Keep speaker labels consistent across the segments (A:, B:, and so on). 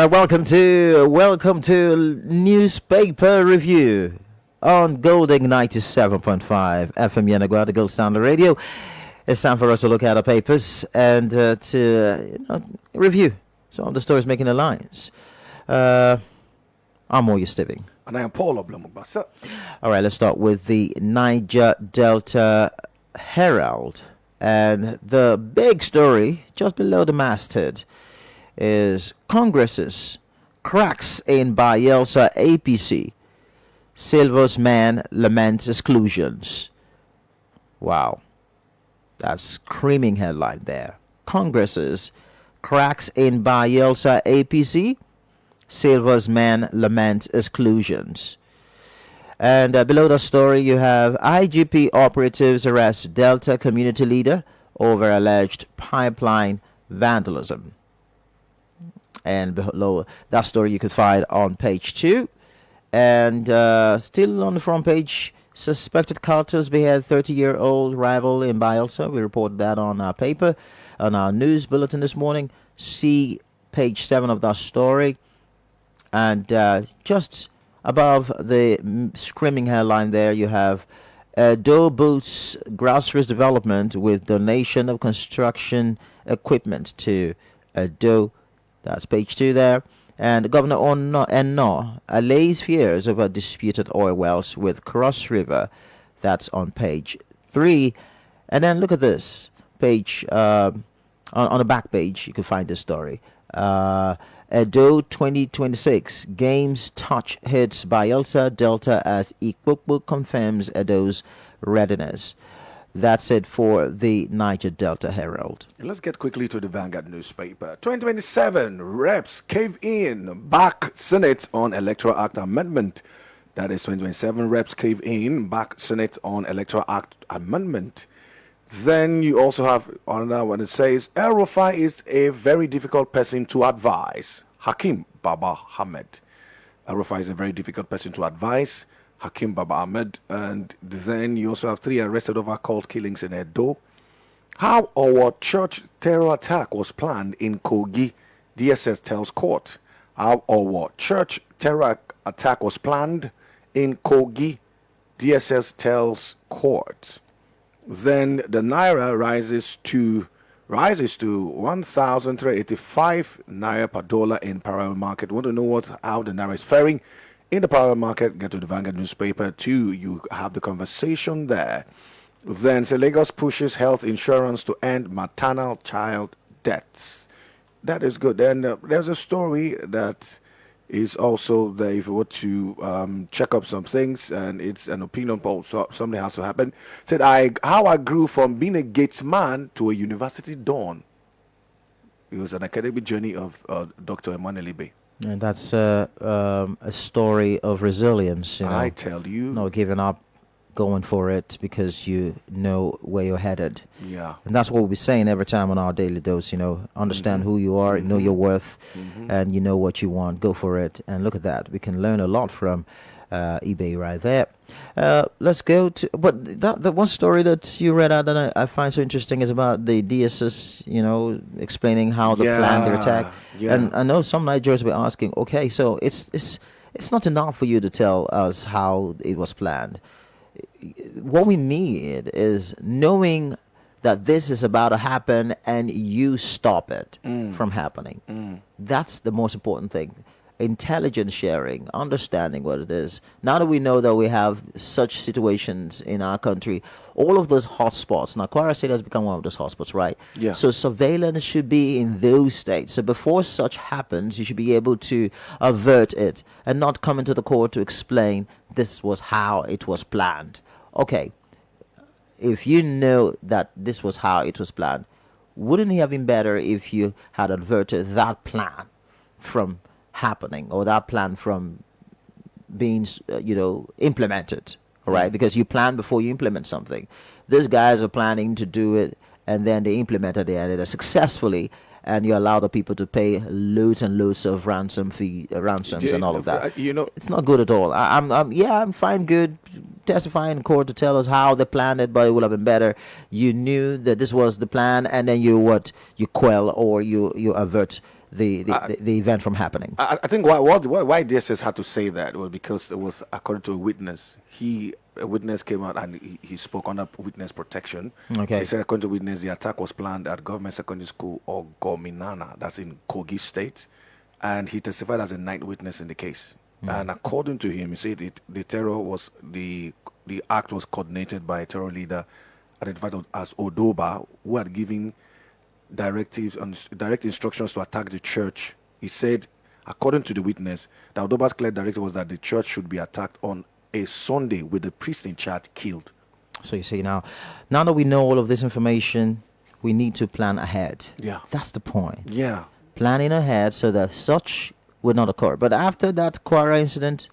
A: right, welcome to Newspaper Review on Golding 97.5 FM Yanagua, the Gold Standard Radio. It's time for us to look at our papers and to review some of the stories making the lines. I'm Moya Stibbing.
B: And I am Paul Oblomubasa.
A: All right, let's start with the Niger Delta Herald. And the big story just below the masthead is Congress's cracks in Bayelsa APC. Silva's man laments exclusions. Wow. That's screaming headline there. Congress's cracks in Bayelsa APC. Silva's man laments exclusions. And below the story, you have IGP operatives arrest Delta community leader over alleged pipeline vandalism. And below that story, you could find on page 2. And still on the front page, suspected cartels behead 30-year-old rival in Bayelsa. We reported that on our paper, on our news bulletin this morning. See page 7 of that story. And just above the screaming headline there, you have Doe boosts grassroots development with donation of construction equipment to Doe. That's page 2 there. And Governor Enno allays fears over disputed oil wells with Cross River. That's on page 3. And then look at this page. On the back page, you can find this story. Edo 2026 Games touch hits Bayelsa Delta as Ikpokpo confirms Edo's readiness. That's it for the Niger Delta Herald.
B: Let's get quickly to the Vanguard newspaper. 2027 reps cave in, back Senate on Electoral Act amendment. That is 2027 reps cave in, back Senate on Electoral Act amendment. Then you also have another one that says El Rufai is a very difficult person to advise. Hakim Baba Ahmed. El Rufai is a very difficult person to advise. Hakim Baba Ahmed. And then you also have 3 arrested over cult killings in Edo. How our church terror attack was planned in Kogi, DSS tells court. How our church terror attack was planned in Kogi, DSS tells court. Then the Naira rises to 1,385 Naira per dollar in parallel market. Want to know how the Naira is faring in the parallel market? Get to the Vanguard newspaper too. You have the conversation there. Then Lagos pushes health insurance to end maternal child deaths. That is good. Then there's a story that is also there if you want to check up some things, and it's an opinion poll, so something has to happen. Said how I grew from being a Gates man to a university don. It was an academic journey of Dr. Emmanuel Ibe.
A: And that's a story of resilience.
B: I tell you.
A: Not giving up, going for it because you know where you're headed.
B: Yeah.
A: And that's what we'll be saying every time on our daily dose, understand who you are, know your worth, and you know what you want, go for it. And look at that. We can learn a lot from eBay right there. Let's go to, but the one story that you read out that I find so interesting is about the DSS, explaining how they planned their attack.
B: Yeah.
A: And I know some Nigerians were asking, okay, so it's not enough for you to tell us how it was planned. What we need is knowing that this is about to happen and you stop it from happening. That's the most important thing. Intelligence sharing, understanding what it is. Now that we know that we have such situations in our country, all of those hotspots. Now, Kwara State has become one of those hotspots, right?
B: Yeah.
A: So surveillance should be in those states. So before such happens, you should be able to avert it and not come into the court to explain this was how it was planned. Okay, if you know that this was how it was planned, wouldn't it have been better if you had averted that plan from happening, or that plan from being, implemented? All right, because you plan before you implement something. These guys are planning to do it, and then they implemented it, and it successfully, and you allow the people to pay loads and loads of ransoms and all of that. It's not good at all. I'm fine, good, testifying in court to tell us how they planned it, but it would have been better. You knew that this was the plan, and then you quell or you avert the event from happening.
B: I think why DSS had to say that was because it was according to a witness. A witness came out and he spoke under witness protection.
A: Okay.
B: He said, according to witness, the attack was planned at Government Secondary School or Gominana, that's in Kogi State, and he testified as a night witness in the case. And according to him, he said the act was coordinated by a terror leader identified as Odoba, who had given direct instructions to attack the church. He said, according to the witness, the Odoba's clear directive was that the church should be attacked on a Sunday with the priest in charge killed.
A: So you see, now that we know all of this information, we need to plan ahead.
B: Yeah.
A: That's the point.
B: Yeah.
A: Planning ahead so that such would not occur. But after that Kwara incident,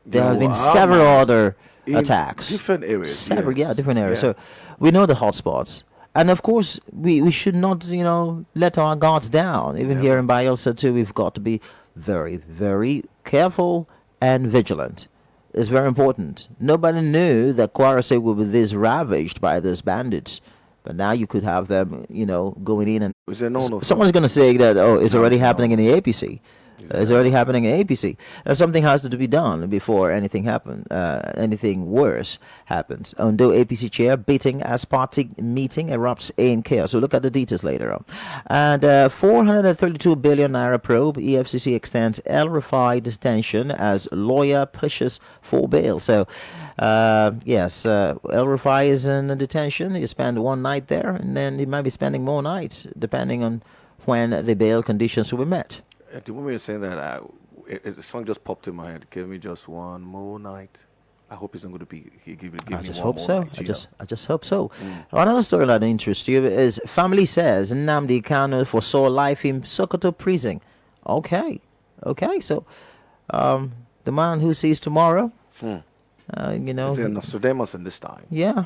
A: there have been several other attacks.
B: Different areas.
A: Different areas.
B: Yeah.
A: So we know the hotspots. And of course, we should not, let our guards down. Even here in Bayelsa too, we've got to be very, very careful and vigilant. It's very important. Nobody knew that Kwara State would be this ravaged by these bandits. But now you could have them, going in and someone's going to say that, it's already happening in the APC. It's already happening in APC. Something has to be done before anything worse happens. Ondo APC chair beating as party meeting erupts in chaos. So look at the details later on. And 432 billion naira probe. EFCC extends El Rufai detention as lawyer pushes for bail. So yes, El Rufai is in detention. He spent one night there, and then he might be spending more nights depending on when the bail conditions will be met.
B: The moment you're saying that, the song just popped in my head. Give me just one more night. I hope it's not going to be.
A: I just hope so. I just hope so. Another story that interests you is family says Nnamdi Kanu foresaw life in Sokoto prison. Okay. So, the man who sees tomorrow,
B: It's Nostradamus in this time.
A: Yeah,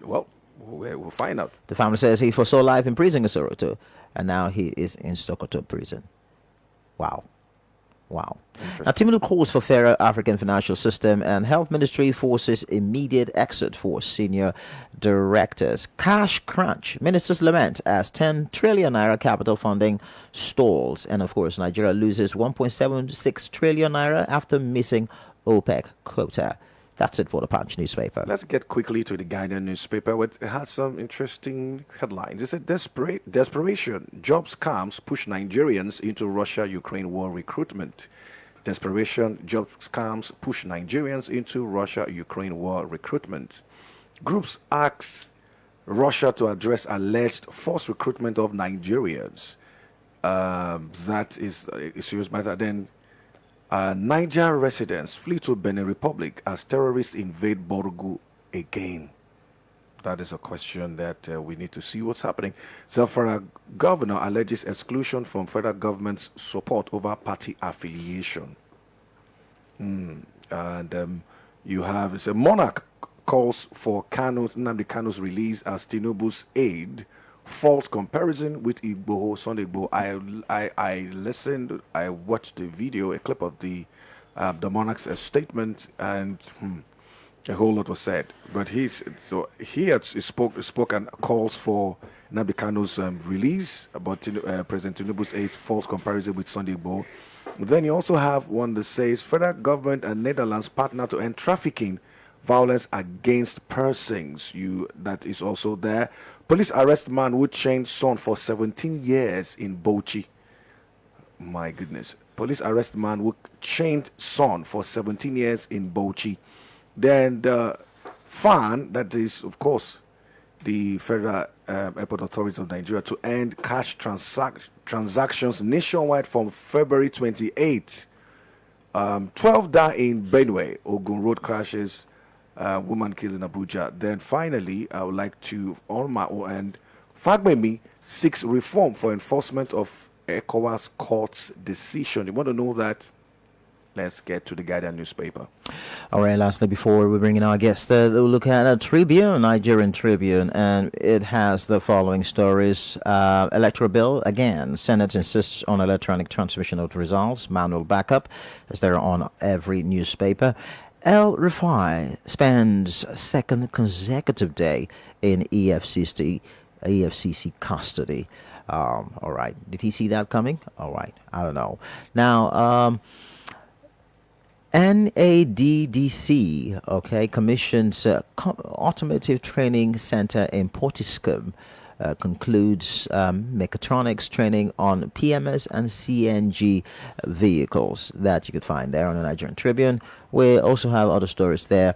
B: we'll find out.
A: The family says he foresaw life in prison in Sokoto, and now he is in Sokoto prison. Wow. Now, Tinubu calls for fairer African financial system, and Health Ministry forces immediate exit for senior directors. Cash crunch. Ministers lament as 10 trillion naira capital funding stalls. And of course, Nigeria loses 1.76 trillion naira after missing OPEC quota. That's it for the Punch newspaper.
B: Let's get quickly to the Guardian newspaper. It had some interesting headlines. It said, desperation. Job scams push Nigerians into Russia-Ukraine war recruitment. Desperation. Job scams push Nigerians into Russia-Ukraine war recruitment. Groups ask Russia to address alleged forced recruitment of Nigerians. That is a serious matter. Then, Niger residents flee to Benin Republic as terrorists invade Borgu again. That is a question that we need to see what's happening. Zamfara governor alleges exclusion from federal government's support over party affiliation. And you have a monarch calls for Nnamdi Kanu's release as Tinubu's aide. False comparison with Igboho, Sunday Igboho. I listened, I watched the video, a clip of the monarch's statement, and a whole lot was said. But he spoke and calls for Nnamdi Kanu's release about President Tinubu's aide, false comparison with Sunday Igboho. Then you also have one that says federal government and Netherlands partner to end trafficking, violence against persons. That is also there. Police arrest man who chained son for 17 years in Bauchi. My goodness. Police arrest man who chained son for 17 years in Bauchi. Then the FAN, that is, of course, the Federal Airport Authority of Nigeria, to end cash transactions nationwide from February 28. 12 die in Benue, Ogun road crashes. Woman killed in Abuja. Then finally, I would like to, on my own end, Fagbemi seeks reform for enforcement of ECOWAS court's decision. You want to know that? Let's get to the Guardian newspaper.
A: All right, lastly, before we bring in our guest, we'll look at a Tribune, Nigerian Tribune, and it has the following stories. Electoral bill, again, Senate insists on electronic transmission of results, manual backup, as they're on every newspaper. El Rufai spends second consecutive day in EFCC custody. All right. Did he see that coming? All right. I don't know. Now, NADDC, okay, commissions Automotive Training Center in Portiscombe. Concludes mechatronics training on PMS and CNG vehicles that you could find there on the Nigerian Tribune. We also have other stories there.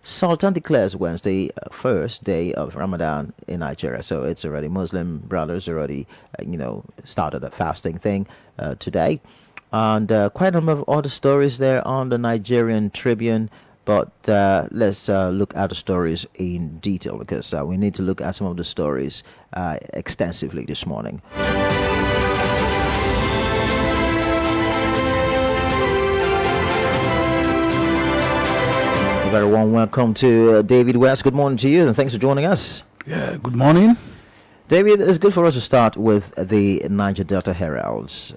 A: Sultan declares Wednesday first day of Ramadan in Nigeria, so it's already Muslim brothers already, started a fasting thing today, and quite a number of other stories there on the Nigerian Tribune. But let's look at the stories in detail because we need to look at some of the stories extensively this morning. A very warm welcome to David West. Good morning to you and thanks for joining us.
C: Yeah, good morning.
A: David, it's good for us to start with the Niger Delta Heralds.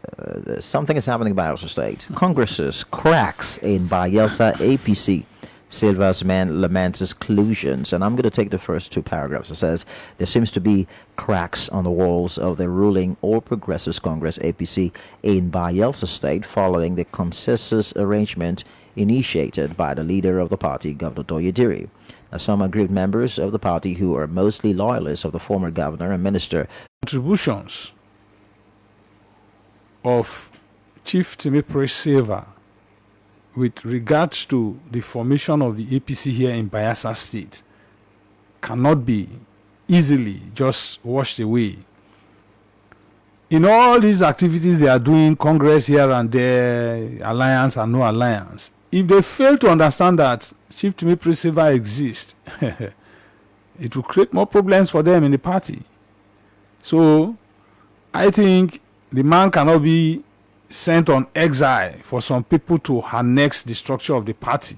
A: Something is happening in Bayelsa State. Congress's cracks in Bayelsa APC. Silva's man laments exclusions. And I'm going to take the first two paragraphs. It says, there seems to be cracks on the walls of the ruling All Progressives Congress APC in Bayelsa State following the consensus arrangement initiated by the leader of the party, Governor Doyediri. Now, some aggrieved members of the party who are mostly loyalists of the former governor and minister.
C: Contributions of Chief Timipre Silva with regards to the formation of the APC here in Bayelsa State cannot be easily just washed away. In all these activities they are doing, Congress here and there, alliance and no alliance, if they fail to understand that Chief Timipre Silva exists, it will create more problems for them in the party. So I think the man cannot be sent on exile for some people to annex the structure of the party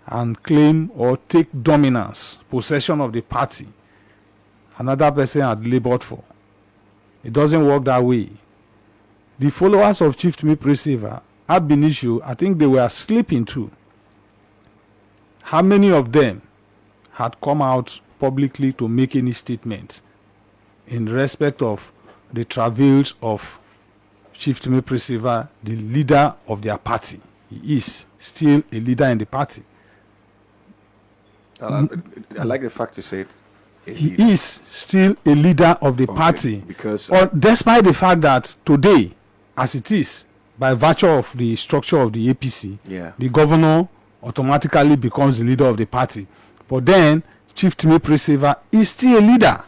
C: and claim or take dominance, possession of the party another person had labored for. It doesn't work that way. The followers of Chief Timipre Silva, ab initio, I think they were sleeping too. How many of them had come out publicly to make any statement in respect of the travails of Chief Timipre Silva, the leader of their party? He is still a leader in the party.
B: I like the fact you said
C: he is still a leader of the party,
B: because
C: despite the fact that today, as it is, by virtue of the structure of the APC, the governor automatically becomes the leader of the party. But then Chief Timipre Silva is still a leader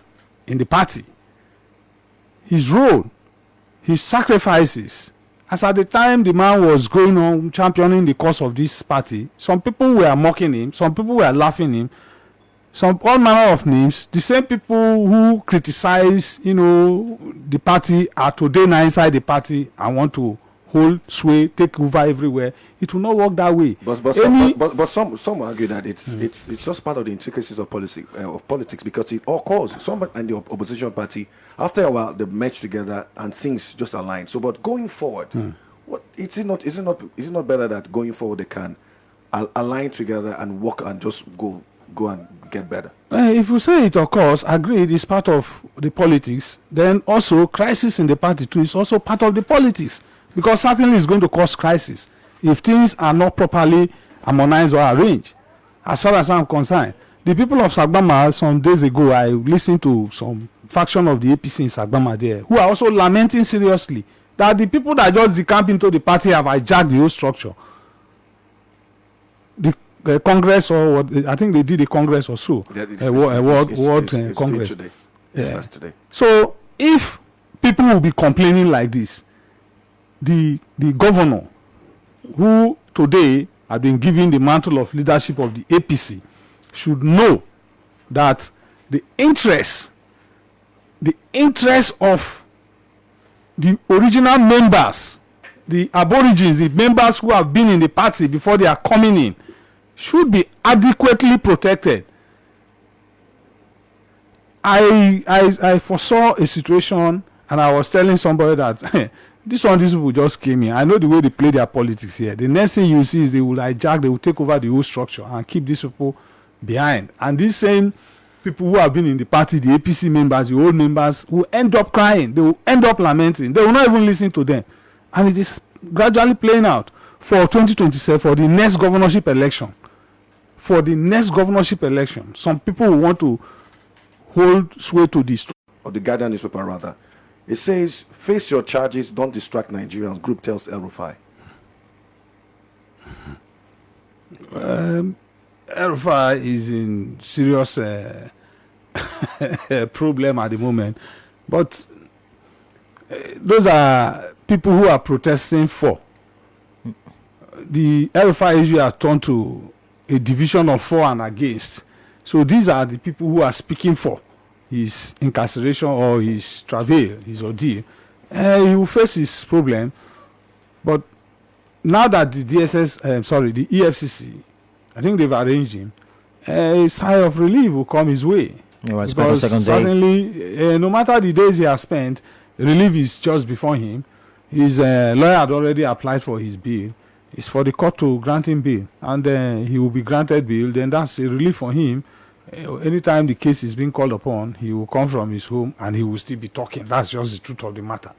C: in the party. His role, his sacrifices, as at the time the man was going on championing the cause of this party, some people were mocking him, some people were laughing him, some all manner of names. The same people who criticize, the party are today now inside the party and want to hold sway, take over everywhere. It will not work that way.
B: But some argue that it's just part of the intricacies of politics because it occurs. Some and the opposition party, after a while, they merge together and things just align. So, but going forward, is it not better that going forward they can align together and work and just go and get better?
C: If you say it occurs, agreed, it's part of the politics. Then also crisis in the party too is also part of the politics. Because certainly it's going to cause crisis if things are not properly harmonized or arranged. As far as I'm concerned, the people of Sagbama, some days ago, I listened to some faction of the APC in Sagbama there, who are also lamenting seriously that the people that just decamp into the party have hijacked the whole structure. The Congress, or what, I think they did a Congress or so, World Congress.
B: Today.
C: Yeah.
B: Today.
C: So if people will be complaining like this, the governor, who today have been given the mantle of leadership of the APC, should know that the interest of the original members, the aborigines, the members who have been in the party before they are coming in, should be adequately protected. I foresaw a situation, and I was telling somebody that these people just came in. I know the way they play their politics here. The next thing you see is they will hijack, they will take over the whole structure and keep these people behind. And this same people who have been in the party, the APC members, the old members, will end up crying. They will end up lamenting. They will not even listen to them. And it is gradually playing out for 2027, for the next governorship election. For the next governorship election, some people will want to hold sway to this.
B: Or the Guardian newspaper, rather. It says, face your charges, don't distract Nigerians. Group tells El Rufai.
C: El Rufai is in serious problem at the moment. But those are people who are protesting for. The El Rufai issue has turned to a division of for and against. So these are the people who are speaking for his incarceration or his travail, his ordeal. He will face his problem. But now that the the EFCC, I think they've arranged him, a sigh of relief will come his way.
A: Because
C: certainly, no matter the days he has spent, relief is just before him. His lawyer had already applied for his bail. It's for the court to grant him bail, and he will be granted bail. Then that's a relief for him. Anytime the case is being called upon, he will come from his home and he will still be talking. That's just the truth of the matter.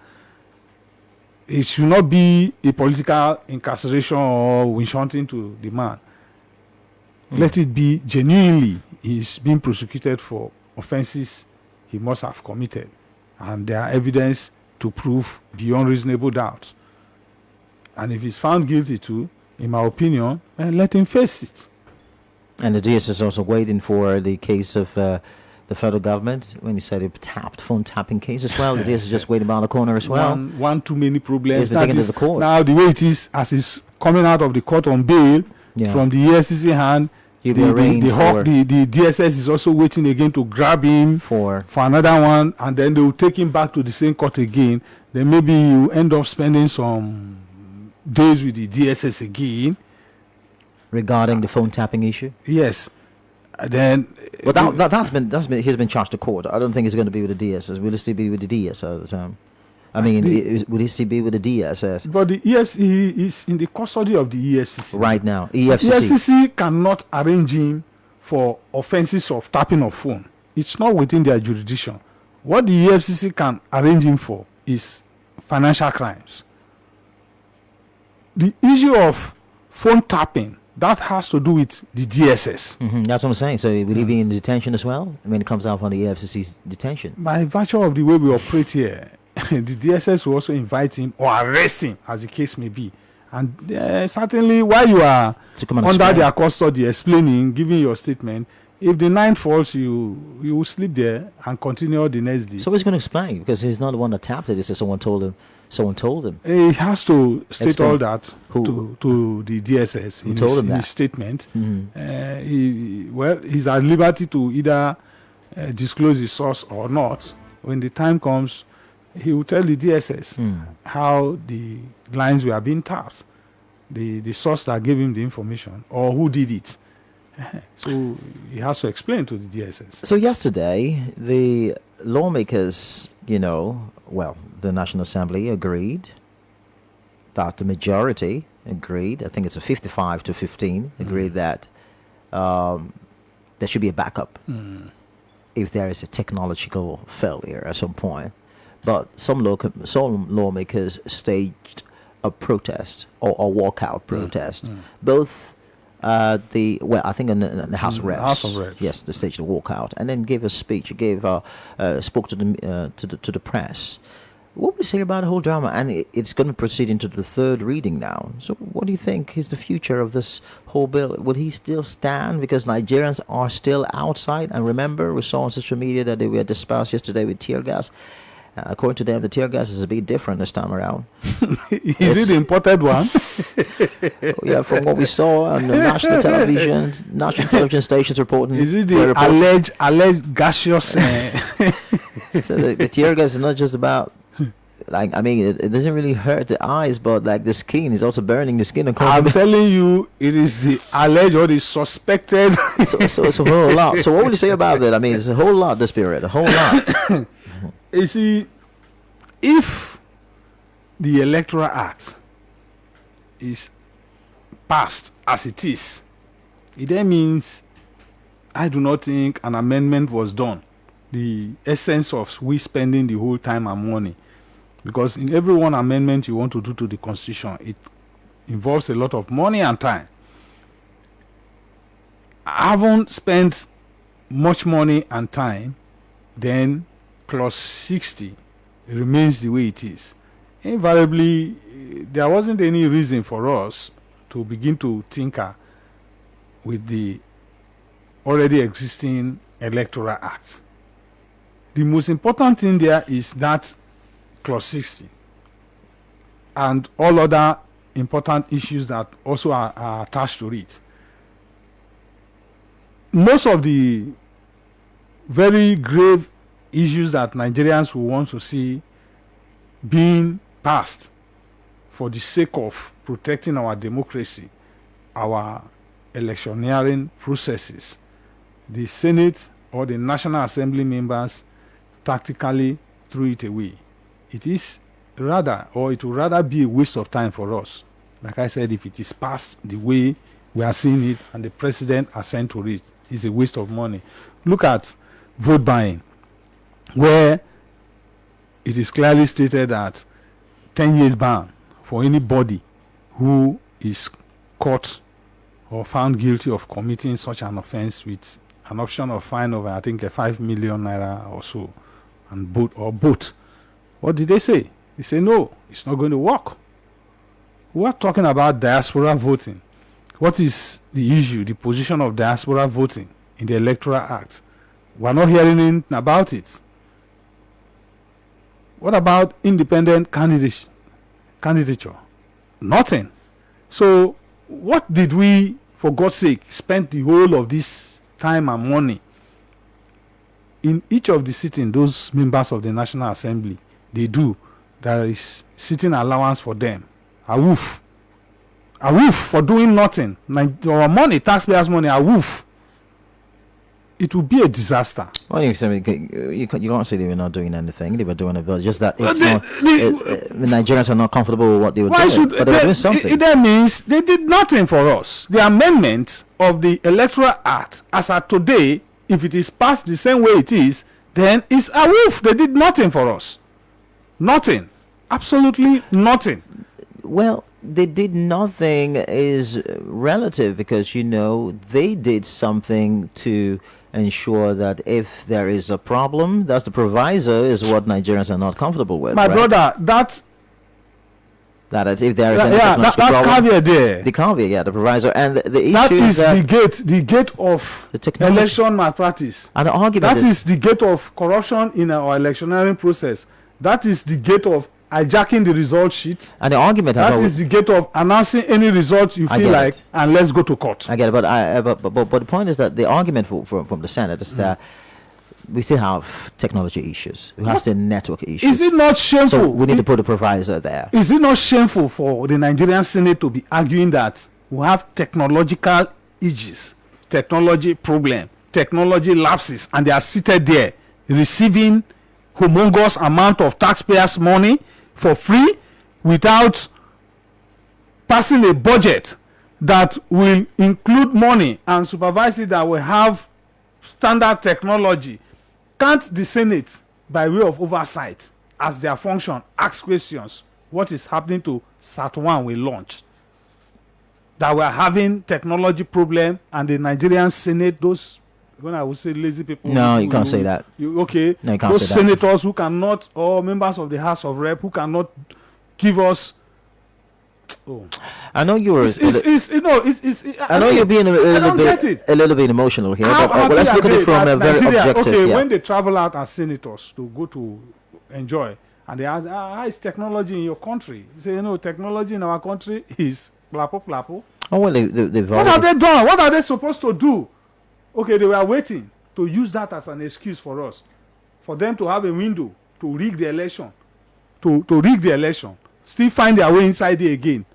C: It should not be a political incarceration or winch hunting to the man. Let it be genuinely he's being prosecuted for offenses he must have committed, and there are evidence to prove beyond reasonable doubt. And if he's found guilty too, in my opinion, let him face it.
A: And the DS is also waiting for the case of the federal government. When you said it tapped, phone tapping case as well, the DS is just waiting around the corner as well.
C: One too many problems.
A: It's taken to the court.
C: Now the way it is, as he's coming out of the court on bail from the EFCC hand, the DSS is also waiting again to grab him for another one, and then they will take him back to the same court again. Then maybe he will end up spending some days with the DSS again.
A: Regarding the phone tapping issue?
C: Yes. Then
A: that's been he's been charged to court. I don't think he's going to be with the DSS. Will he still be with the DSS? I mean, will he still be with the DSS?
C: But the EFCC is in the custody of the EFCC
A: right now.
C: EFCC cannot arrange him for offenses of tapping of phone. It's not within their jurisdiction. What the EFCC can arrange him for is financial crimes. The issue of phone tapping, that has to do with the DSS.
A: That's what I'm saying. So will he be in detention as well when it comes out from the EFCC's detention? By
C: virtue of the way we operate here, the DSS will also invite him or arrest him, as the case may be. And certainly while you are under their custody explaining, giving your statement, if the night falls, you will sleep there and continue the next day.
A: So he's going to explain, because he's not the one that tapped it. He said someone told him.
C: He has to state all that to the DSS in his statement. He's at liberty to either disclose his source or not. When the time comes, he will tell the DSS how the lines were being tapped, the source that gave him the information, or who did it. So he has to explain to the DSS.
A: So yesterday, the lawmakers, the National Assembly agreed that the majority agreed, I think it's a 55 to 15, agreed that there should be a backup if there is a technological failure at some point. But some lawmakers staged a protest or a walkout protest. Both I think in the House of Reps.
C: House of Reps.
A: Yes, they staged a walkout and then gave a speech. Spoke to the press. What would you say about the whole drama? And it's going to proceed into the third reading now. So what do you think is the future of this whole bill? Will he still stand? Because Nigerians are still outside. And remember, we saw on social media that they were dispersed yesterday with tear gas. According to them, the tear gas is a bit different this time around.
C: Is it the imported one?
A: Yeah, from what we saw on the national television stations reporting.
C: Is it the alleged gaseous?
A: So the tear gas is not just about, it doesn't really hurt the eyes, but the skin is also burning the skin.
C: I'm telling you, it is the alleged or the suspected.
A: So it's a whole lot. So what would you say about that? It's a whole lot, this period, a whole lot.
C: You see, if the Electoral Act is passed as it is, it then means I do not think an amendment was done. The essence of we spending the whole time and money. Because in every one amendment you want to do to the Constitution, it involves a lot of money and time. I haven't spent much money and time, then clause 60 remains the way it is. Invariably, there wasn't any reason for us to begin to tinker with the already existing Electoral Act. The most important thing there is that clause 60 and all other important issues that also are attached to it. Most of the very grave issues that Nigerians will want to see being passed for the sake of protecting our democracy, our electioneering processes, the Senate or the National Assembly members tactically threw it away. It is rather, or it will rather be a waste of time for us. Like I said, if it is passed the way we are seeing it and the president assent to it, it's a waste of money. Look at vote buying, where it is clearly stated that 10 years ban for anybody who is caught or found guilty of committing such an offense, with an option of fine of, I think, 5 million naira or so, and both. What did they say? They say, no, it's not going to work. We are talking about diaspora voting. What is the issue, the position of diaspora voting in the Electoral Act? We are not hearing anything about it. What about independent candidature? Nothing. So what did we, for God's sake, spend the whole of this time and money? In each of the sitting, those members of the National Assembly, they do, there is sitting allowance for them. A woof for doing nothing. Our money, taxpayers' money, a woof. It will be a disaster.
A: Well, you can't say they were not doing anything. They were doing it, but just that it's the Nigerians are not comfortable with what they were doing. But they were doing something.
C: That means they did nothing for us. The amendment of the Electoral Act, as at today, if it is passed the same way it is, then it's a woof. They did nothing for us. Nothing. Absolutely nothing.
A: Well, they did nothing is relative, because they did something to ensure that if there is a problem, that's the proviso, is what Nigerians are not comfortable with.
C: My
A: right?
C: brother, that
A: is if there is any technological problem,
C: caveat there.
A: the caveat, the proviso, and the issue
C: That is
A: that
C: the gate of
A: the technology
C: election malpractice.
A: and the argument
C: That is the gate of corruption in our electioneering process. That is the gate of hijacking the result sheet.
A: and the argument has
C: That
A: always,
C: is the gate of announcing any results you
A: I
C: feel
A: get
C: like,
A: it.
C: and let's go to court.
A: I get it, but the point is that the argument from the Senate is that we still have technology issues. We have still network issues.
C: Is it not shameful?
A: So we need to put a proviso there.
C: Is it not shameful for the Nigerian Senate to be arguing that we have technological issues, technology problem, technology lapses, and they are seated there receiving humongous amount of taxpayers' money for free without passing a budget that will include money and supervise it, that will have standard technology? Can't the Senate, by way of oversight as their function, ask questions? What is happening to SAT1 we launched? That we are having technology problem, and the Nigerian Senate, those, when I would say lazy people.
A: No, you can't say that.
C: Okay.
A: No, you can't
C: those
A: say that.
C: senators who cannot, or members of the House of Rep who cannot give us. Oh,
A: I know you were. I know you're being a little bit emotional here, but let's look at it from a very objective.
C: Okay,
A: yeah.
C: when they travel out as senators to go to enjoy, and they ask, how is technology in your country? You say, technology in our country is plapo.
A: Oh well, they've
C: What have they done? What are they supposed to do? Okay, they were waiting to use that as an excuse for us, for them to have a window to rig the election, to rig the election, still find their way inside there again.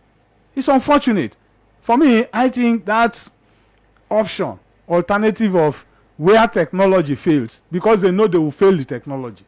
C: It's unfortunate. For me, I think that option, alternative of where technology fails, because they know they will fail the technology.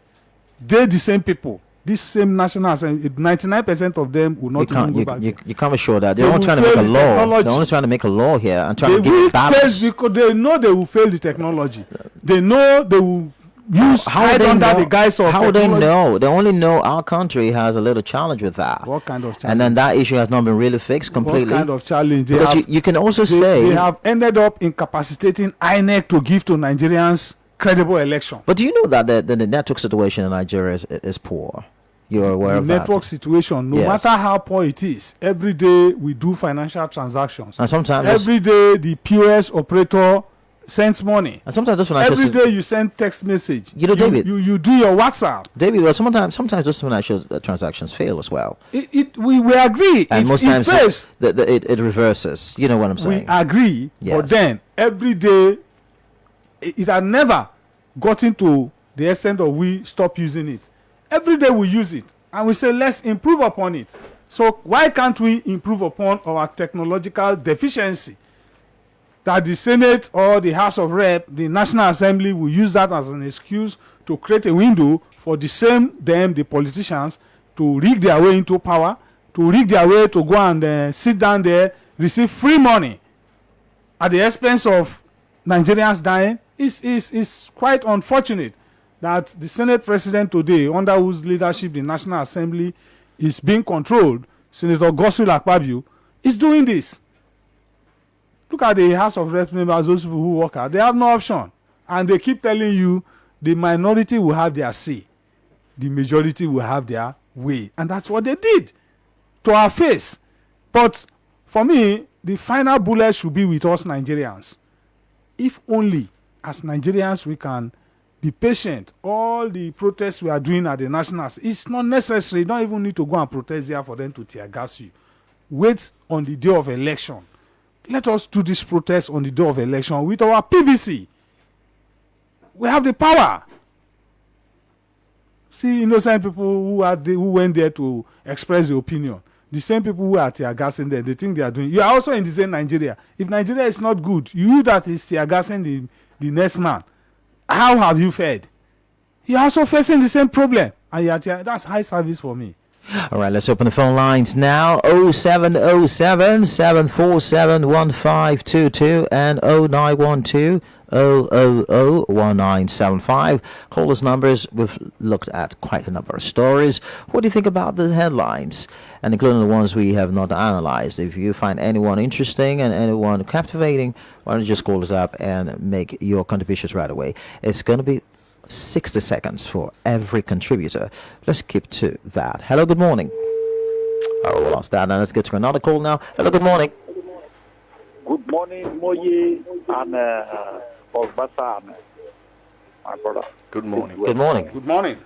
C: They, the same people this same National Assembly, 99% of them will not even go back.
A: You can't be sure that
C: They
A: they're only
C: will
A: trying to make a
C: fail the
A: law.
C: technology.
A: They're only trying to make a law here and trying
C: They
A: to give
C: will
A: it balance.
C: fail because they know they will fail the technology. They know they will use hide under the guise of
A: how
C: technology.
A: they know? They only know our country has a little challenge with that.
C: What kind of challenge?
A: And then that issue has not been really fixed completely.
C: What kind of challenge? They
A: Because
C: have,
A: you can also
C: they,
A: say.
C: they have ended up incapacitating INEC to give to Nigerians credible election.
A: But do you know that the network situation in Nigeria is poor? You're aware
C: The
A: of
C: network
A: that?
C: situation, no
A: Yes.
C: matter how poor it is, every day we do financial transactions.
A: And sometimes
C: Every day the POS operator sends money.
A: those financial
C: Every day you send text message.
A: You know, David.
C: You do your WhatsApp.
A: David, well, sometimes those financial transactions fail as well.
C: We agree.
A: And most times
C: it fails,
A: it reverses. You know what I'm
C: we
A: saying?
C: agree.
A: Yes.
C: But then every day it had never gotten to the extent of we stop using it. Every day we use it and we say let's improve upon it. So why can't we improve upon our technological deficiency? That the Senate or the House of Rep, the National Assembly will use that as an excuse to create a window for the politicians to rig their way into power, to rig their way to go and sit down there, receive free money at the expense of Nigerians dying. Is quite unfortunate that the Senate President today, under whose leadership the National Assembly is being controlled, Senator Godswill Akpabio, is doing this. Look at the House of Reps members, those people who work out. They have no option. And they keep telling you the minority will have their say. The majority will have their way. And that's what they did to our face. But for me, the final bullet should be with us Nigerians. If only as Nigerians we can be patient. All the protests we are doing at the nationals, it's not necessary. You don't even need to go and protest there for them to tear gas you. Wait on the day of election. Let us do this protest on the day of election with our PVC. We have the power. See innocent people who went there to express their opinion. The same people who are tear gassing there, they think they are doing. You are also in the same Nigeria. If Nigeria is not good, you that is tear gassing the next man, how have you fared? You are also facing the same problem, and that's high service for me.
A: All right, let's open the phone lines now. 0707 747 1522 and 0912 0001975. Call us numbers. We've looked at quite a number of stories. What do you think about the headlines, and including the ones we have not analyzed? If you find anyone interesting and anyone captivating, why don't you just call us up and make your contributions right away? It's going to be 60 seconds for every contributor. Let's keep to that. Hello, good morning. Oh, we lost that. Now let's get to another call now. Hello, good morning.
D: Good morning, Moye and Ogbasa, my brother.
B: Good morning.
A: Good morning.
C: Good morning.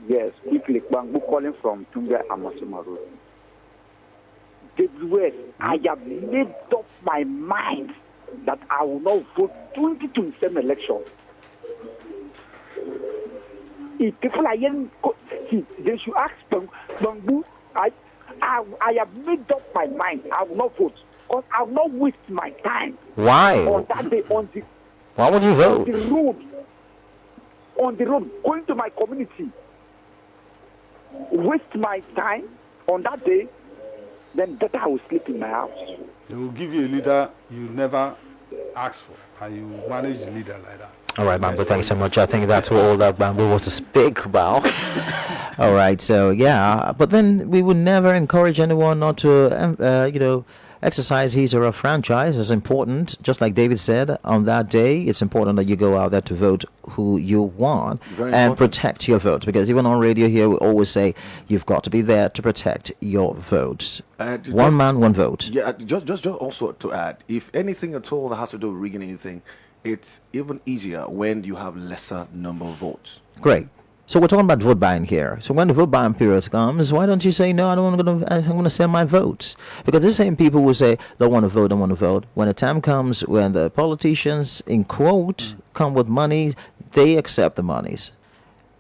D: Yes, quickly, Bangbu calling from Tunga Amasuma Road. David West, I have made up my mind that I will not vote 2027 election. If people are hearing, see, they should ask Bangbu. I have made up my mind. I will not vote because I will not waste my time.
A: Why?
D: On that day,
A: Why would you vote?
D: On the road, going to my community, waste my time on that day, then better I will sleep in my house.
C: They will give you a leader you never asked for, and you manage the leader like that.
A: All right, Bamboo, thank you so much. I think that's what all that Bamboo was to speak about. All right, so yeah, but then we would never encourage anyone not to, exercise his or her franchise. It's important, just like David said, on that day, it's important that you go out there to vote who you want and protect your vote. Because even on radio here, we always say you've got to be there to protect your vote. One man, one vote.
B: Yeah, just also to add, if anything at all that has to do with rigging anything, it's even easier when you have lesser number of votes.
A: Great. So we're talking about vote buying here. So when the vote buying period comes, why don't you say, no, I'm going to send my votes? Because the same people will say, don't want to vote. When the time comes when the politicians, in quote, come with monies, they accept the monies.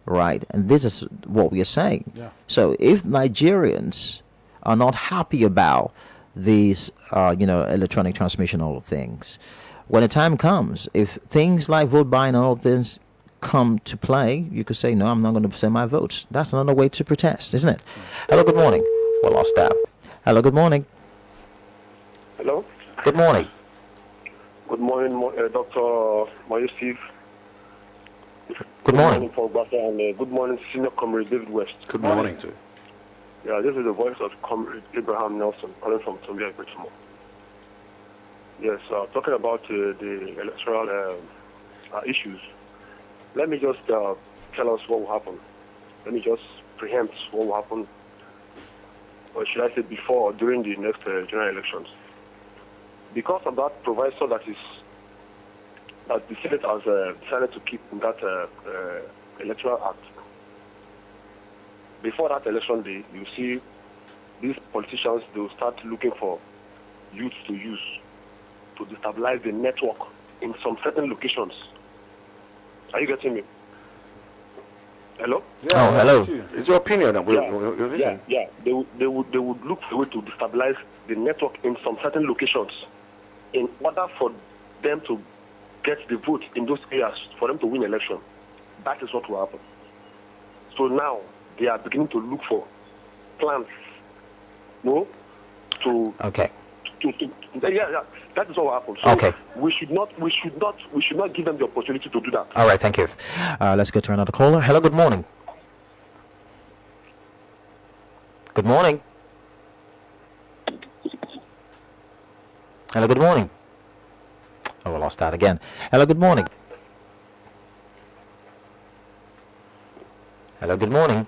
A: Right? And this is what we are saying.
C: Yeah.
A: So if Nigerians are not happy about these, electronic transmission, all of things, when the time comes, if things like vote buying and all things come to play, you could say, no, I'm not going to send my votes. That's another way to protest, isn't it? Hello, good morning. We lost that. Hello, good morning.
E: Hello.
A: Good morning.
E: Good morning, Dr. Mayusif.
A: Good morning.
E: Paul Basa, and good morning, Senior Comrade David West.
B: Good morning to you.
E: Yeah, this is the voice of Comrade Abraham Nelson, calling from Tumbia, Baltimore. Yes, talking about the electoral issues. Let me just tell us what will happen. Let me just preempt what will happen, or should I say before or during the next general elections. Because of that proviso that the Senate has decided to keep in that electoral act. Before that election day, you see these politicians, they will start looking for youth to use to destabilize the network in some certain locations. Are you getting me? Hello?
A: Oh, hello.
B: It's your opinion that we're
E: Yeah. They would look for a way to destabilize the network in some certain locations in order for them to get the vote in those areas for them to win election. That is what will happen. So now they are beginning to look for plans,
A: Okay.
E: Yeah. That is what will happen. So
A: Okay.
E: we should not give them the opportunity to do that.
A: All right, thank you. Let's go to another caller. Hello, good morning. Good morning. Hello, good morning. Oh, I lost that again. Hello, good morning. Hello, good morning.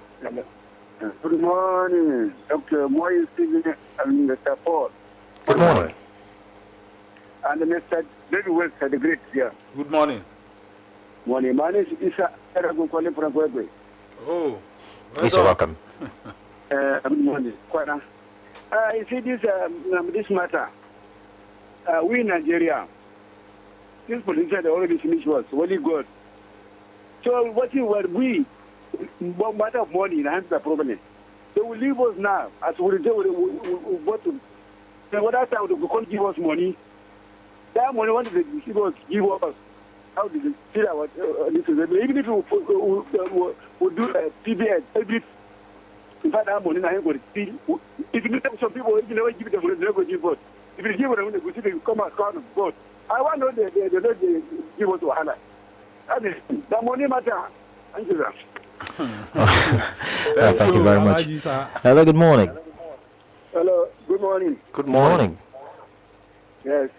D: Good morning, Dr. Moy speaking and Mr. Paul.
A: Good morning.
D: And Mr. David West had a great year.
C: Good morning.
D: Morning. My name is Isa Arago calling from Kwekwe.
C: Oh,
A: Please, welcome.
D: Good morning. Quite you see this matter. We in Nigeria, this politician already finished us. Very good. So we matter of money in hands the problem. They will leave us now as we do what to. What that time they can't give us money. That money what they give us. How did they feel about this? Even if we do PBS every. In fact, that money I going to steal. If you tell some people, if you never give them money, they never give us. If you give them money, they come and count of God. I want to know they give us to Hannah. That money matter. Thank you, sir.
A: Thank you very much. Hello, good morning.
D: Hello, good morning.
B: Good
A: Morning.
D: Yes.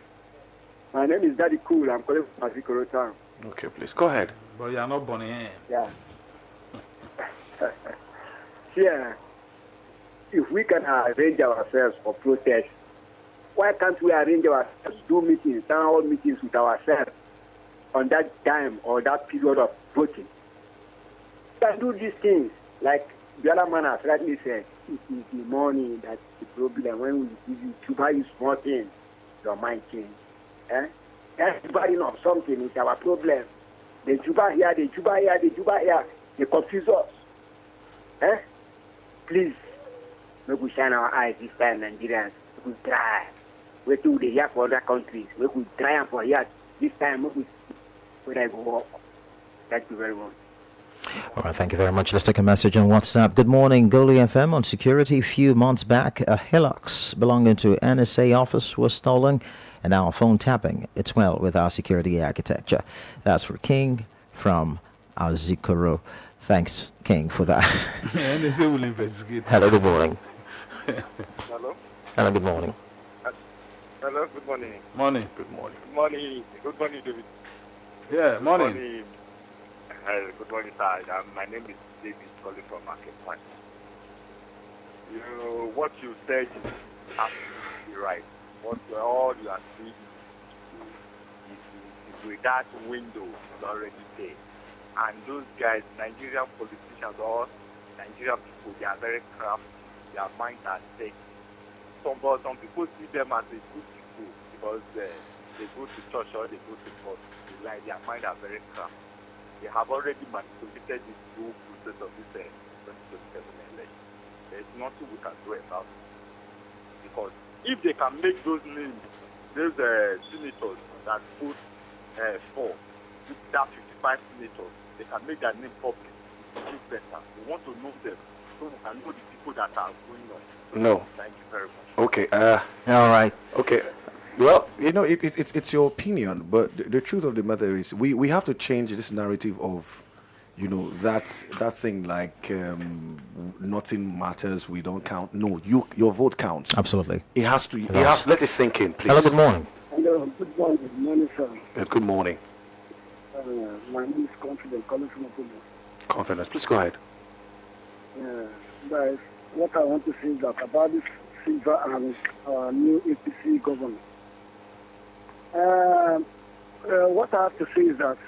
D: My name is Daddy Cool. I'm calling from Azikoro Town.
B: Okay, please go ahead.
C: But you are not born here.
D: Yeah. Yeah. If we can arrange ourselves for protest, why can't we arrange ourselves, do meetings, town hall meetings with ourselves on that time or that period of voting? We can do these things like the other man has rightly said. It is the money that's the problem. When we give you to buy you small things, your mind change. That's buying of something is our problem. The Juba here, the Juba here, the Juba here, they confuse us. Please, make we shine our eyes this time, Nigerians. We try. We do the here for other countries. We could try and for here this time. We where I go up. Thank you very much.
A: All right, thank you very much. Let's take a message on WhatsApp. Good morning, Goli FM on security. A few months back, a Hilux belonging to NSA office was stolen, and now phone tapping. It's well with our security architecture. That's for King from Azikoro. Thanks, King, for that.
C: And they say we'll investigate.
A: Hello, good morning.
F: Hello.
A: Hello, good morning.
F: Hello. Good morning.
C: Morning.
B: Good morning.
F: Good morning. Good morning, David.
C: Yeah, morning.
F: Good morning. Good morning, sir. My name is David, calling from Market Point. What you said is absolutely right. All you are seeing is with that window is already there. And those guys, Nigerian politicians or Nigerian people, they are very crafty. Their minds are sick. Some people see them as a good people because they go to church or they go to court. Their minds are very crafty. They have already manipulated this whole process of this 2027 election. There is nothing we can do about it. Because if they can make those names, those senators that put for that 5 senators, they can make their name public. Do better. We want to know them so we can know the people that are going on.
B: No.
F: Thank you very much.
B: Okay.
A: All right.
B: Okay. Well, it's your opinion, but the truth of the matter is we have to change this narrative of, that thing like nothing matters, we don't count. No, your vote counts.
A: Absolutely.
B: It has to. Let it sink in, please.
A: Hello, good morning.
G: Hello, good morning. Morning, sir.
B: Good morning.
G: My name is Confident, calling from Okubo.
B: Confidence. Please go ahead.
G: Guys, what I want to say is that about this Silva and new APC governor. What I have to say is that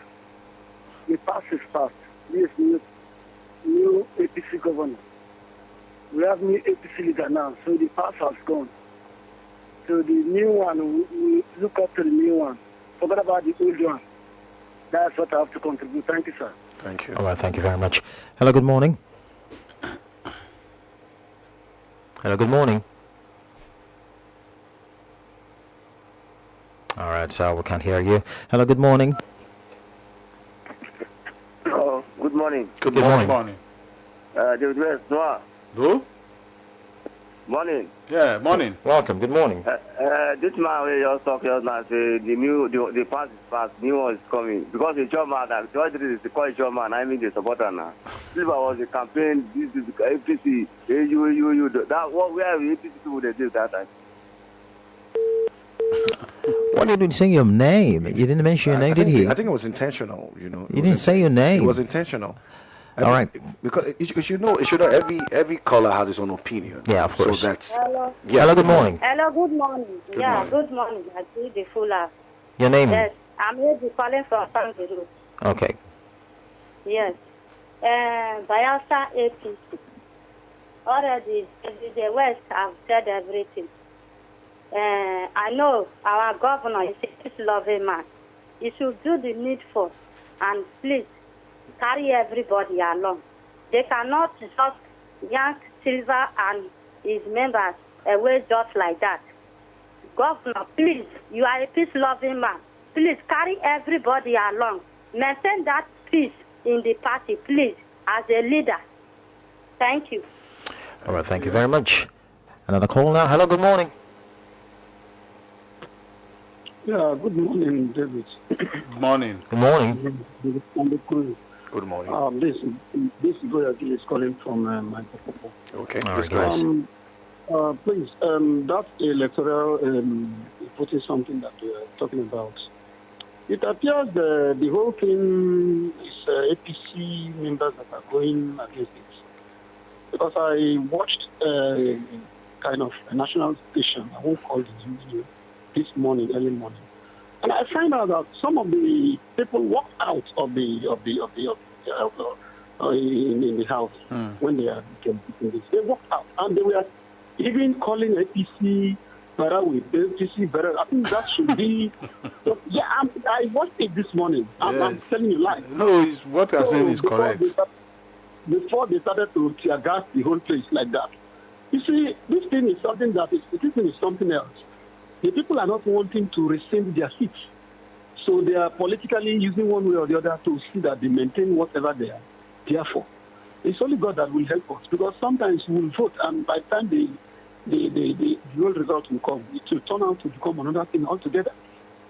G: the past is past. This new APC governor. We have new APC leader now, so the past has gone. So the new one, we look up to the new one. Forget about the old one. That's what I have to contribute. Thank you, sir.
B: Thank you.
A: All right, thank you very much. Hello, good morning. Hello, good morning. All right, so we can't hear you. Hello, good morning.
H: Oh, good morning.
A: Good morning.
C: Morning.
H: David West, Noah.
C: Who?
H: Morning.
C: Yeah, morning.
A: Welcome, good morning.
H: This man we just talk just now say the past is past, new one is coming. Because the job man, what it is to call a job man, I mean the supporter now. Silva was a campaign, this is APC, you, that what where the APC people they did that time.
A: Why didn't you say your name? You didn't mention your name, did he?
B: I think it was intentional. You
A: didn't say your name.
B: It was intentional.
A: All right.
B: Because you should know every caller has his own opinion.
A: Yeah, of course.
B: So that's
I: Hello.
B: yeah.
A: Hello, good morning.
I: Hello, good morning.
B: Good morning.
I: Good morning. I see the fuller.
A: Your name?
I: Yes, I'm here calling from Sangiru.
A: Okay.
I: Yes. Bayelsa APC. Already, the West have said everything. I know our governor is a peace-loving man. He should do the needful and please carry everybody along. They cannot just yank Silva and his members away just like that. Governor, please, you are a peace-loving man. Please carry everybody along. Maintain that peace in the party, please, as a leader. Thank you.
A: All right, thank you very much. Another call now. Hello, good morning.
G: Yeah, good morning, David.
C: Morning.
A: Good morning.
B: good morning.
G: This Goyaki is calling from my Popo.
B: Okay.
A: All right,
B: Please go
A: guys.
B: ahead.
G: Please, that electoral putting something that we are talking about. It appears the whole thing is APC members that are going against it. Because I watched kind of a national station, I won't call the name, this morning, early morning, and I find out that some of the people walked out of the in the house when they are getting this. They walked out and they were even calling APC Barawi, APC Barawi. I think that should be. Yeah, I watched it this morning. I'm telling you lies.
C: No, what you're saying is correct.
G: Before they started to tear gas the whole place like that. You see, this thing is something something else. The people are not wanting to rescind their seats. So they are politically using one way or the other to see that they maintain whatever they are there for. It's only God that will help us, because sometimes we'll vote and by the time the real result will come, it will turn out to become another thing altogether.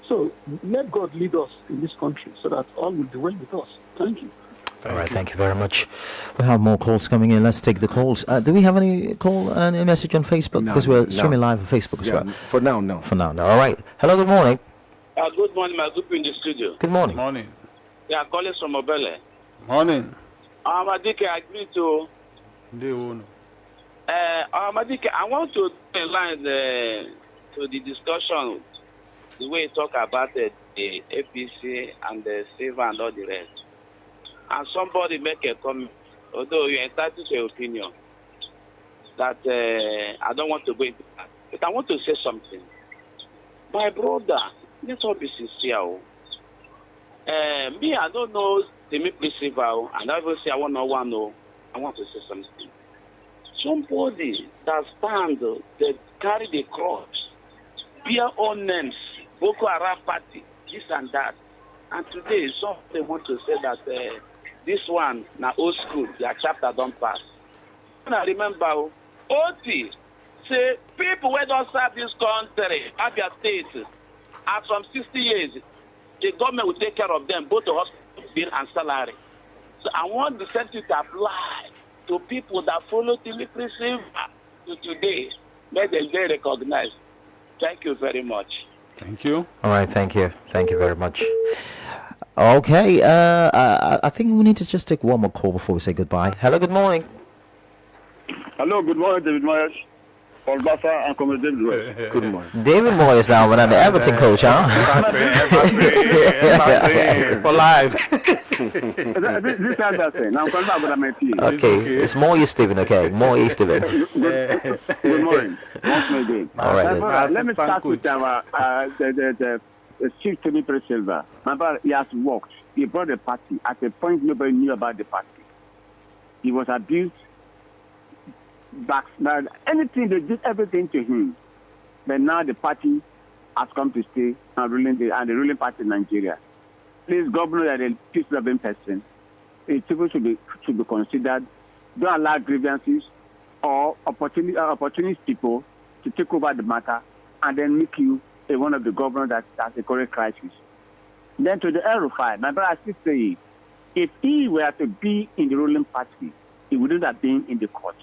G: So let God lead us in this country so that all will be well with us. Thank you.
A: All right, thank you very much. We have more calls coming in. Let's take the calls. Do we have any call and a message on Facebook?
B: No,
A: Because we're
B: no.
A: streaming live on Facebook as well.
B: For now, no.
A: For now, no. All right. Hello, good morning.
J: Good morning, my group in the studio.
A: Good morning.
C: Morning.
J: Yeah, calling from Obele.
C: Morning.
J: Madike, I agree to. Madike, I want to align to the discussion, the way you talk about the APC and the Silva and all the rest. And somebody make a comment, although you're entitled to your opinion, that I don't want to go into that. But I want to say something. My brother, let's all be sincere. Me, I don't know the principle. I never say I want no one. No, I want to say something. Somebody that stand, that carry the cross, bear all names, Boko Haram party, this and that. And today, some they want to say that this one, now old school, their chapter don't pass. And I remember, OT, say, people who don't serve this country, Abia State, are from 60 years, the government will take care of them, both the hospital bill and salary. So I want the same thing to apply to people that follow delivery to today. May they be recognized. Thank you very much.
C: Thank you.
A: All right, thank you. Thank you very much. Okay, I think we need to just take one more call before we say goodbye. Hello, good morning.
K: Hello, good morning, David Moyes. Paul Bassa and Comrade David Moyes.
B: Good morning.
A: David Moyes now, when I'm the Everton coach, huh?
C: For life.
K: This is Anderson. I'm calling about my team.
A: Okay, it's more you, Stephen, okay? More you, Stephen.
K: Good morning. Once more again.
A: All right, then.
K: Brother, let me start with our the Chief Timothy Silva. My brother, he has worked. He brought a party. At a point, nobody knew about the party. He was abused. Backslide, anything, they did everything to him. But now the party has come to stay and the ruling party in Nigeria. Please, Governor, that a peace-loving person, people should be considered. Don't allow grievances or opportunist people to take over the matter and then make you one of the governors that has a correct crisis. Then to the El-Rufai, my brother, I still say, if he were to be in the ruling party, he wouldn't have been in the court.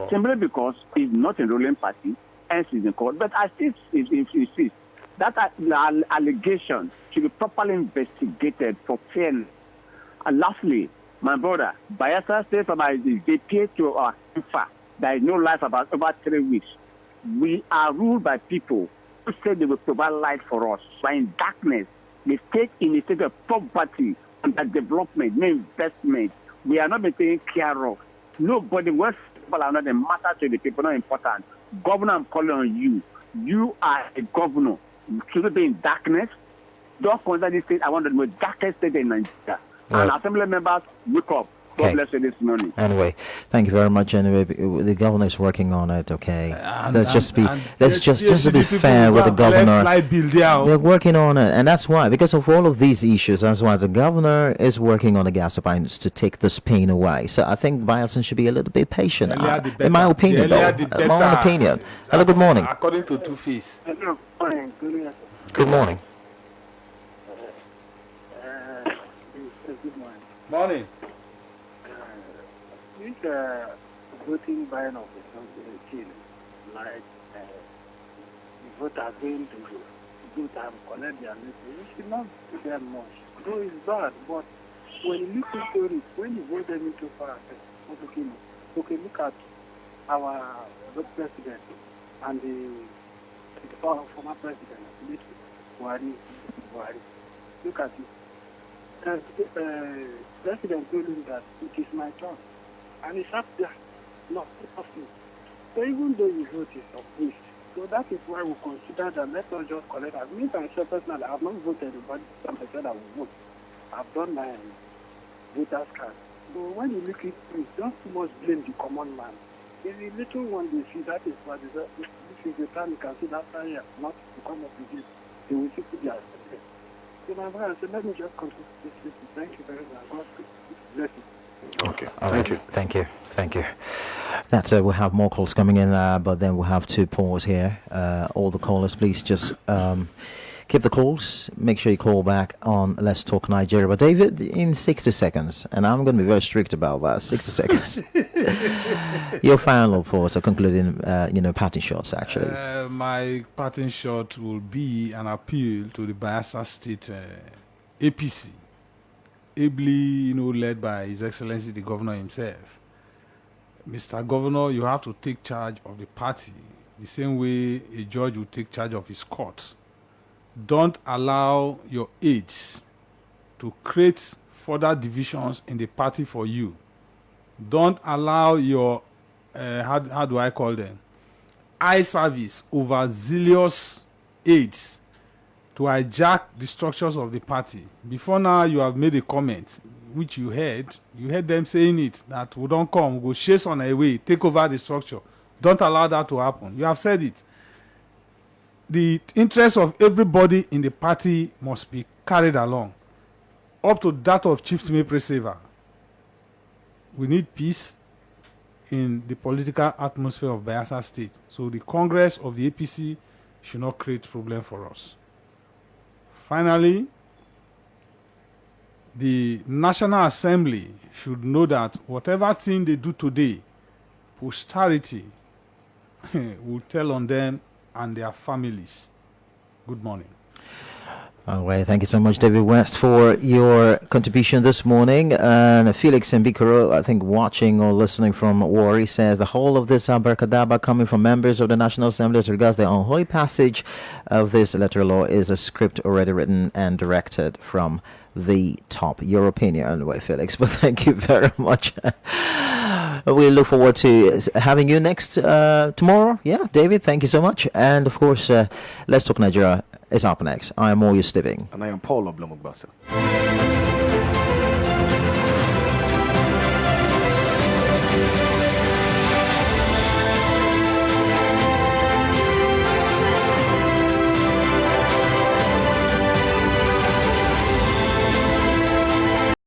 K: Simply because he's not a ruling party, hence he's in court. But I still insist that allegation should be properly investigated for fairness. And lastly, my brother, Bayelsa State they pay to our infra. There is no life about over 3 weeks. We are ruled by people who say they will provide light for us. But in darkness, they stay in a state of poverty and development, no investment. We are not being taken care of. Nobody wants people are not a matter to the people, not important. Governor, I'm calling on you. You are a governor. Should it be in darkness? Don't consider this state. I want the most darkest state in Nigeria.
A: Right.
K: And assembly members, wake up. God
A: Okay.
K: bless you this morning.
A: Anyway, thank you very much. Anyway, the governor is working on it. Okay, let's just to be fair with the governor. They're working on it, and that's why, because of all of these issues, that's why the governor is working on the gas turbines to take this pain away. So I think Bielson should be a little bit patient. In my opinion, though, my own opinion. Hello, good morning.
C: According to Two-Face.
L: Hello, morning.
A: Good morning.
L: Good morning.
C: Morning.
L: This voting buying of the chill, like the voters going to vote and collect their message, you should not do them much. Though it's bad, but when you look into it, when you vote them into power, okay, look at our president and the former president, Buhari. Look at it. President told him that it is my turn. And he sat there, not nothing. So even though you vote is of waste, so that is why we consider that let us just collect. I mean, myself personally, I have not voted, but some said I will vote. I've done my voter's card. So when you look at it, don't too much blame the common man. If the little one they see, that is what is this is the time you can see that time not to come up with this. They will see put their so my brother said, let me just continue this. Thank you very much. God bless you.
B: Okay.
A: All
B: Thank
A: right.
B: you.
A: Thank you. That's we'll have more calls coming in, but then we'll have to pause here. All the callers, please just keep the calls. Make sure you call back on Let's Talk Nigeria. But David, in 60 seconds, and I'm going to be very strict about that. 60 seconds. Your final thoughts or concluding, parting shots. Actually,
C: My parting shot will be an appeal to the Bayelsa State APC. Ably, led by His Excellency the Governor himself. Mr. Governor, you have to take charge of the party the same way a judge will take charge of his court. Don't allow your aides to create further divisions in the party for you. Don't allow your, how do I call them? Eye service, overzealous aides to hijack the structures of the party. Before now, you have made a comment, which you heard them saying it, that we don't come, we go chase on away, take over the structure. Don't allow that to happen. You have said it. The interest of everybody in the party must be carried along. up to that of Chief Timipre Seva. We need peace in the political atmosphere of Bayelsa State. So the Congress of the APC should not create problem for us. Finally, the National Assembly should know that whatever thing they do today, posterity will tell on them and their families. Good morning.
A: All right, thank you so much, David West, for your contribution this morning. And Felix Mbikoro, I think, watching or listening from Warri, says the whole of this abracadabra coming from members of the National Assembly as regards the unholy passage of this electoral law is a script already written and directed from the top. Your opinion, anyway, Felix, but thank you very much. We look forward to having you next tomorrow. Yeah, David, thank you so much. And of course, Let's Talk Nigeria is up next. I am Moyo Stiving.
B: And I am Paul Oblomugbosa.